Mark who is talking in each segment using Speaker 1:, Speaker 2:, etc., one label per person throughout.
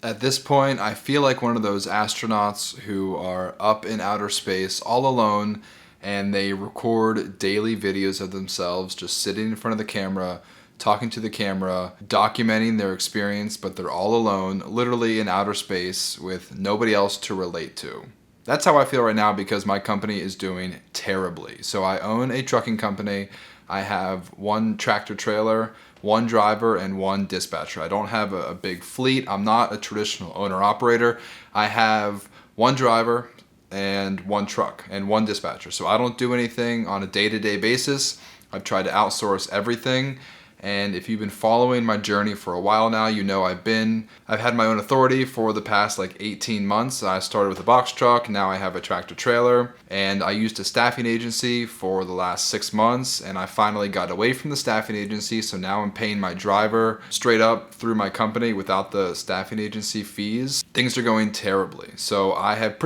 Speaker 1: At this point, I feel like one of those astronauts who are up in outer space all alone, and they record daily videos of themselves just sitting in front of the camera, talking to the camera, documenting their experience, but they're all alone, literally in outer space with nobody else to relate to. That's how I feel right now because my company is doing terribly. So I own a trucking company. I have one tractor trailer, one driver, and one dispatcher. I don't have a big fleet. I'm not a traditional owner-operator. I have one driver and one truck and one dispatcher. So I don't do anything on a day-to-day basis. I've tried to outsource everything. And if you've been following my journey for a while now, you know I've had my own authority for the past like 18 months. I started with a box truck, now I have a tractor trailer, and I used a staffing agency for the last 6 months, and I finally got away from the staffing agency, so now I'm paying my driver straight up through my company without the staffing agency fees. Things are going terribly. So I've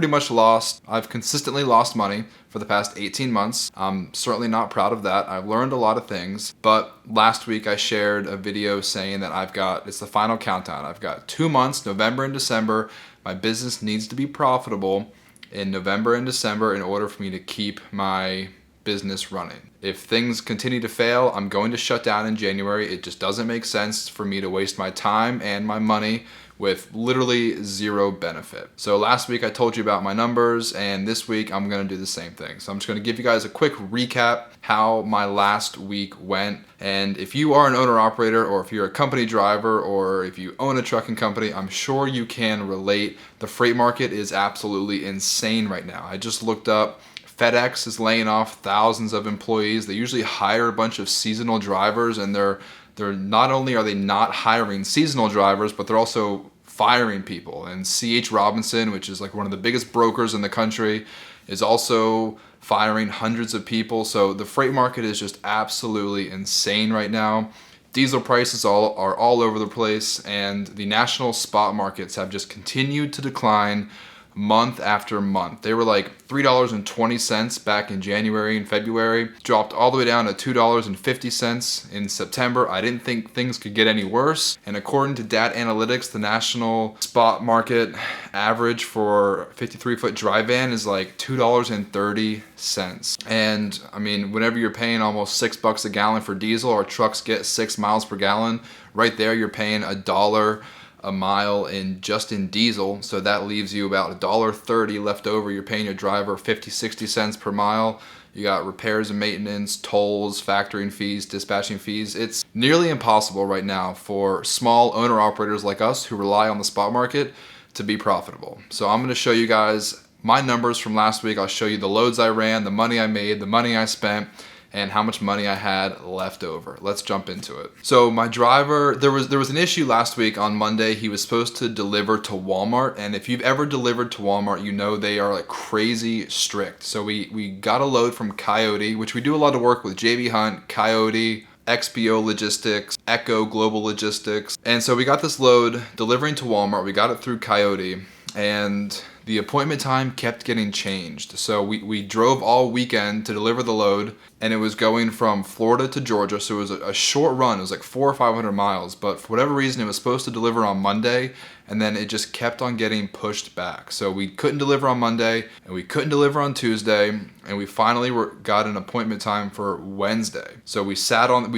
Speaker 1: consistently lost money for the past 18 months. I'm certainly not proud of that. I've learned a lot of things, but last week I shared a video saying that it's the final countdown. I've got 2 months, November and December. My business needs to be profitable in November and December in order for me to keep my business running. If things continue to fail, I'm going to shut down in January. It just doesn't make sense for me to waste my time and my money with literally zero benefit. So last week I told you about my numbers, and this week I'm gonna do the same thing. So I'm just gonna give you guys a quick recap how my last week went. And if you are an owner operator, or if you're a company driver, or if you own a trucking company, I'm sure you can relate. The freight market is absolutely insane right now. I just looked up FedEx is laying off thousands of employees. They usually hire a bunch of seasonal drivers, and they're not only are they not hiring seasonal drivers, but they're also firing people. And C.H. Robinson, which is like one of the biggest brokers in the country, is also firing hundreds of people. So the freight market is just absolutely insane right now. Diesel prices are all over the place, and the national spot markets have just continued to decline month after month. They were like $3.20 back in January and February, dropped all the way down to $2.50 in September. I didn't think things could get any worse. And according to Data Analytics, the national spot market average for 53-foot dry van is like $2.30. And I mean, whenever you're paying almost $6 a gallon for diesel, our trucks get 6 miles per gallon. Right there, you're paying $1 a mile in diesel, so that leaves you about $1.30 left over. You're paying your driver 50-60 cents per mile. You got repairs and maintenance, tolls, factoring fees, dispatching fees. It's nearly impossible right now for small owner operators like us who rely on the spot market to be profitable. So I'm going to show you guys my numbers from last week. I'll show you the loads I ran, the money I made, the money I spent, and how much money I had left over. Let's jump into it. So my driver, there was an issue last week on Monday. He was supposed to deliver to Walmart, and if you've ever delivered to Walmart, you know they are like crazy strict. So we got a load from Coyote, which we do a lot of work with JB Hunt, Coyote, XBO Logistics, Echo Global Logistics. And so we got this load delivering to Walmart. We got it through Coyote, and the appointment time kept getting changed. So we drove all weekend to deliver the load, and it was going from Florida to Georgia. So it was a short run. It was like 400 or 500 miles, but for whatever reason, it was supposed to deliver on Monday, and then it just kept on getting pushed back. So we couldn't deliver on Monday, and we couldn't deliver on Tuesday, and we finally got an appointment time for Wednesday. So we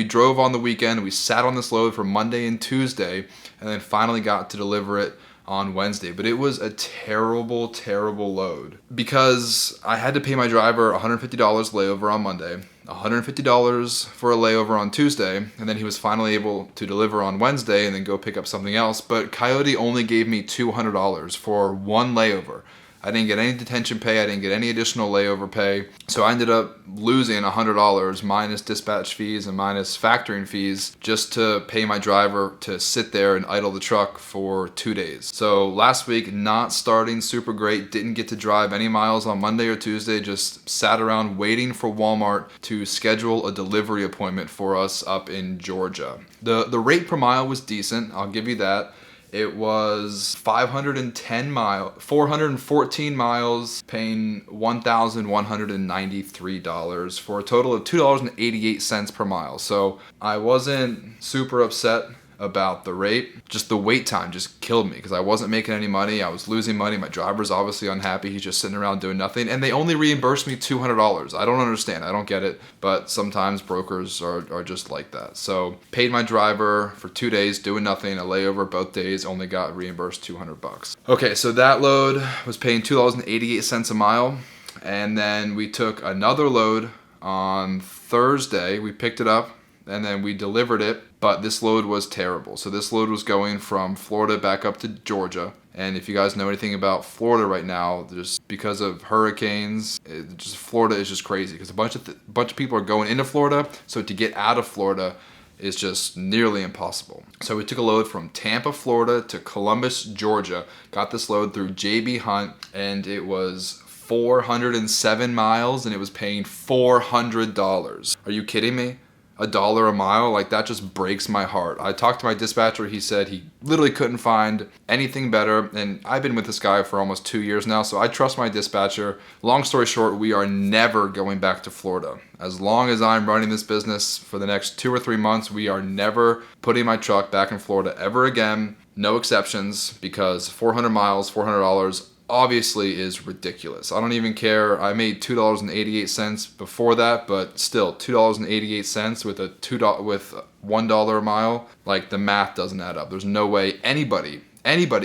Speaker 1: drove on the weekend, we sat on this load for Monday and Tuesday, and then finally got to deliver it on Wednesday. But it was a terrible, terrible load because I had to pay my driver $150 layover on Monday, $150 for a layover on Tuesday, and then he was finally able to deliver on Wednesday and then go pick up something else. But Coyote only gave me $200 for one layover. I didn't get any detention pay. I didn't get any additional layover pay. So I ended up losing $100 minus dispatch fees and minus factoring fees just to pay my driver to sit there and idle the truck for 2 days. So last week, not starting super great. Didn't get to drive any miles on Monday or Tuesday. Just sat around waiting for Walmart to schedule a delivery appointment for us up in Georgia. The rate per mile was decent. I'll give you that. It was 414 miles, paying $1,193 for a total of $2.88 per mile. So I wasn't super upset about the rate. Just the wait time just killed me because I wasn't making any money. I was losing money. My driver's obviously unhappy. He's just sitting around doing nothing. And they only reimbursed me $200. I don't understand. I don't get it. But sometimes brokers are just like that. So paid my driver for 2 days doing nothing. A layover both days, only got reimbursed $200. Okay, so that load was paying $2.88 a mile. And then we took another load on Thursday. We picked it up and then we delivered it, but this load was terrible. So this load was going from Florida back up to Georgia. And if you guys know anything about Florida right now, just because of hurricanes, Florida is just crazy because a bunch of people are going into Florida. So to get out of Florida is just nearly impossible. So we took a load from Tampa, Florida to Columbus, Georgia. Got this load through JB Hunt, and it was 407 miles, and it was paying $400. Are you kidding me? $1 a mile? Like, that just breaks my heart. I talked to my dispatcher. He said he literally couldn't find anything better. And I've been with this guy for almost 2 years now, so I trust my dispatcher. Long story short, we are never going back to Florida. As long as I'm running this business for the next 2 or 3 months, we are never putting my truck back in Florida ever again. No exceptions, because 400 miles, $400, obviously is ridiculous. I don't even care. I made $2.88 before that, but still $2.88 with $1 a mile. Like, the math doesn't add up. There's no way anybody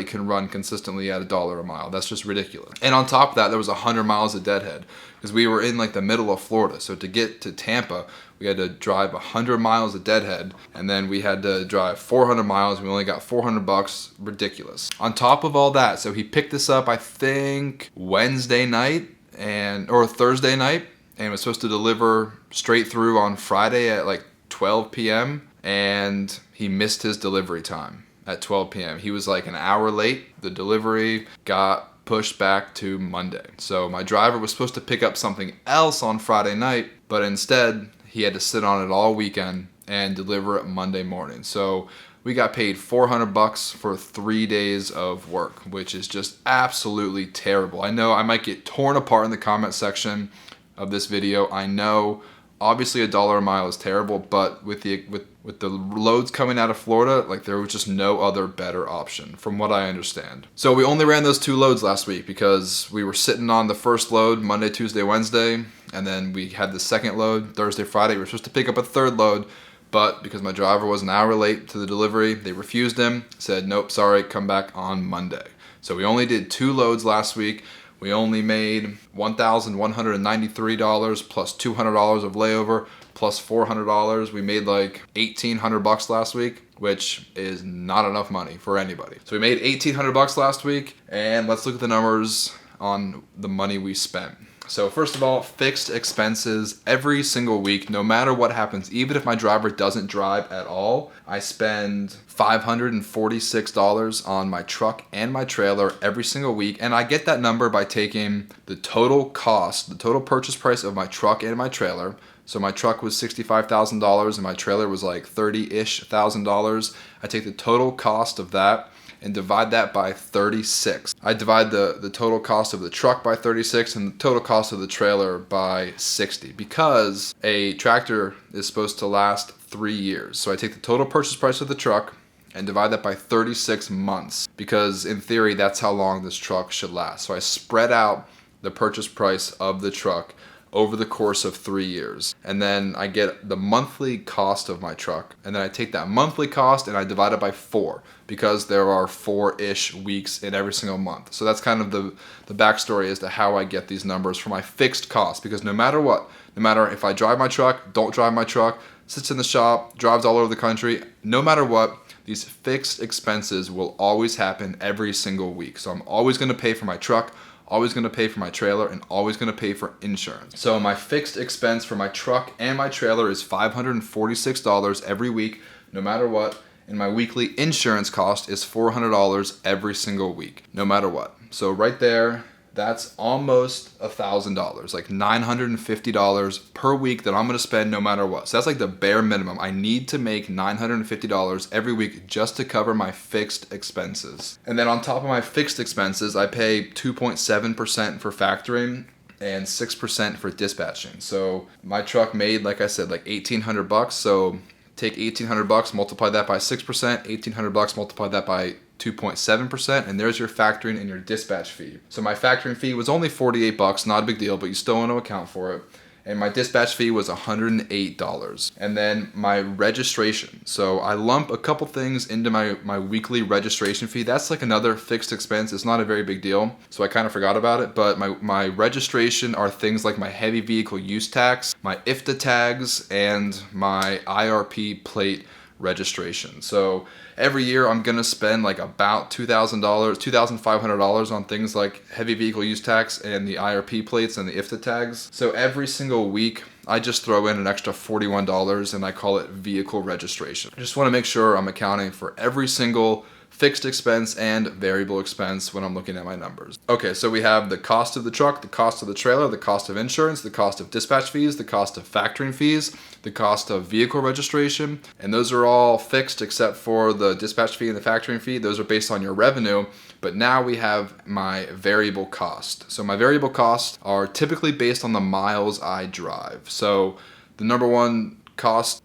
Speaker 1: can run consistently at $1 a mile. That's just ridiculous. And on top of that, there was 100 miles of deadhead because we were in like the middle of Florida. So to get to Tampa, we had to drive 100 miles of deadhead, and then we had to drive 400 miles. We only got $400. Ridiculous. On top of all that, so he picked this up, I think Wednesday night or Thursday night, and was supposed to deliver straight through on Friday at like 12 p.m. and he missed his delivery time at 12 p.m. He was like an hour late. The delivery got pushed back to Monday. So my driver was supposed to pick up something else on Friday night, but instead he had to sit on it all weekend and deliver it Monday morning. So we got paid $400 for 3 days of work, which is just absolutely terrible. I know I might get torn apart in the comment section of this video. I know obviously $1 a mile is terrible, but with the loads coming out of Florida, like, there was just no other better option from what I understand. So we only ran those 2 loads last week because we were sitting on the first load Monday, Tuesday, Wednesday, and then we had the second load Thursday, Friday. We were supposed to pick up a third load, but because my driver was an hour late to the delivery, they refused him, said, nope, sorry, come back on Monday. So we only did 2 loads last week. We only made $1,193 plus $200 of layover plus $400. We made like $1,800 last week, which is not enough money for anybody. So we made $1,800 last week, and let's look at the numbers on the money we spent. So first of all, fixed expenses every single week, no matter what happens. Even if my driver doesn't drive at all, I spend $546 on my truck and my trailer every single week. And I get that number by taking the total cost, the total purchase price of my truck and my trailer. So my truck was $65,000 and my trailer was like $30-ish thousand. I take the total cost of that and divide that by 36. I divide the total cost of the truck by 36 and the total cost of the trailer by 60, because a tractor is supposed to last 3 years. So I take the total purchase price of the truck and divide that by 36 months, because in theory that's how long this truck should last. So I spread out the purchase price of the truck over the course of 3 years. And then I get the monthly cost of my truck, and then I take that monthly cost and I divide it by 4, because there are 4-ish weeks in every single month. So that's kind of the backstory as to how I get these numbers for my fixed cost, because no matter what, no matter if I drive my truck, don't drive my truck, sits in the shop, drives all over the country, no matter what, these fixed expenses will always happen every single week. So I'm always gonna pay for my truck, always going to pay for my trailer, and always going to pay for insurance. So my fixed expense for my truck and my trailer is $546 every week, no matter what. And my weekly insurance cost is $400 every single week, no matter what. So right there, that's almost $1,000, like $950 per week that I'm going to spend no matter what. So that's like the bare minimum. I need to make $950 every week just to cover my fixed expenses. And then on top of my fixed expenses, I pay 2.7% for factoring and 6% for dispatching. So my truck made, like I said, like $1,800. So take 1,800 bucks, multiply that by 6%, 1,800 bucks, multiply that by 2.7%, and there's your factoring and your dispatch fee. So my factoring fee was only 48 bucks, not a big deal, but you still want to account for it. And my dispatch fee was $108. And then my registration. So I lump a couple things into my weekly registration fee. That's like another fixed expense. It's not a very big deal, so I kind of forgot about it. But my registration are things like my heavy vehicle use tax, my IFTA tags, and my IRP plate registration. So every year I'm gonna spend like about $2,000, $2,500 on things like heavy vehicle use tax and the IRP plates and the IFTA tags. So every single week I just throw in an extra $41 and I call it vehicle registration. I just want to make sure I'm accounting for every single fixed expense and variable expense when I'm looking at my numbers. Okay, so we have the cost of the truck, the cost of the trailer, the cost of insurance, the cost of dispatch fees, the cost of factoring fees, the cost of vehicle registration, and those are all fixed except for the dispatch fee and the factoring fee. Those are based on your revenue, but now we have my variable cost. So my variable costs are typically based on the miles I drive. So the number one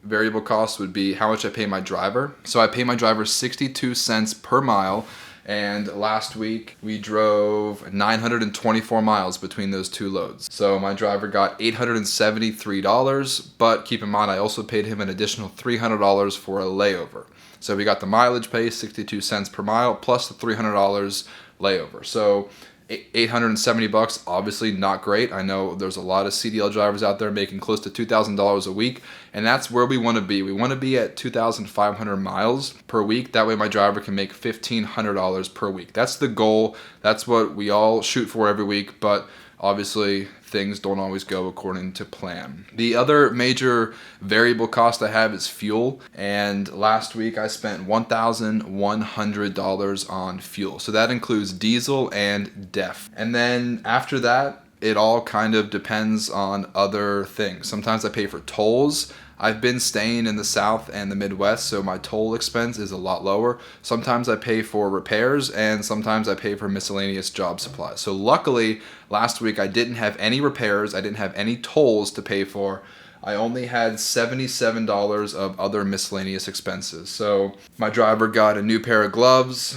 Speaker 1: variable cost would be how much I pay my driver. So I pay my driver 62 cents per mile, and last week we drove 924 miles between those two loads. So my driver got $873, but keep in mind I also paid him an additional $300 for a layover. So we got the mileage pay, 62 cents per mile, plus the $300 layover. So 870 bucks, obviously not great. I know there's a lot of CDL drivers out there making close to $2,000 a week, and that's where we want to be. We want to be at 2,500 miles per week. That way my driver can make $1,500 per week. That's the goal. That's what we all shoot for every week, but obviously things don't always go according to plan. The other major variable cost I have is fuel, and last week I spent $1,100 on fuel. So that includes diesel and DEF. And then after that, it all kind of depends on other things. Sometimes I pay for tolls. I've been staying in the South and the Midwest, so my toll expense is a lot lower. Sometimes I pay for repairs, and sometimes I pay for miscellaneous job supplies. So luckily, last week I didn't have any repairs, I didn't have any tolls to pay for. I only had $77 of other miscellaneous expenses. So my driver got a new pair of gloves,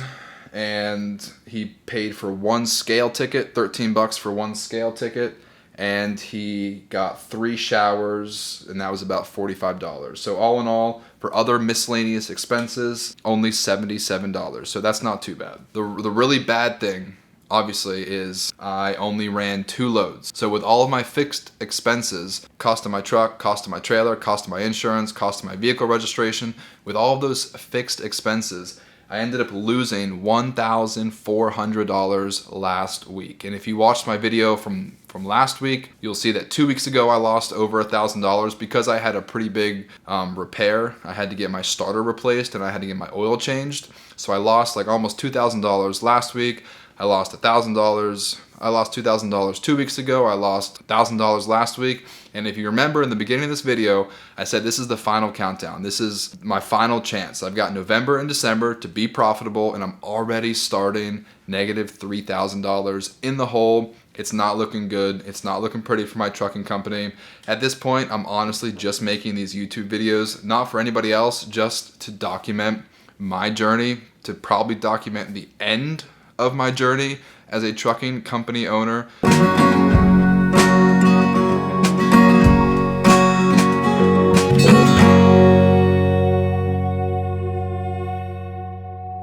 Speaker 1: and he paid for one scale ticket, 13 bucks for one scale ticket. And he got 3 showers, and that was about $45. So all in all, for other miscellaneous expenses, only $77. So that's not too bad. The really bad thing, obviously, is I only ran 2 loads. So with all of my fixed expenses, cost of my truck, cost of my trailer, cost of my insurance, cost of my vehicle registration, with all of those fixed expenses, I ended up losing $1,400 last week. And if you watched my video from last week, you'll see that 2 weeks ago I lost over $1,000 because I had a pretty big repair. I had to get my starter replaced and I had to get my oil changed. So I lost like almost $2,000 last week. I lost $1,000. I lost $2,000 2 weeks ago. I lost $1,000 last week. And if you remember in the beginning of this video, I said this is the final countdown. This is my final chance. I've got November and December to be profitable, and I'm already starting negative $3,000 in the hole. It's not looking good. It's not looking pretty for my trucking company. At this point, I'm honestly just making these YouTube videos, not for anybody else, just to document my journey, to probably document the end of my journey as a trucking company owner.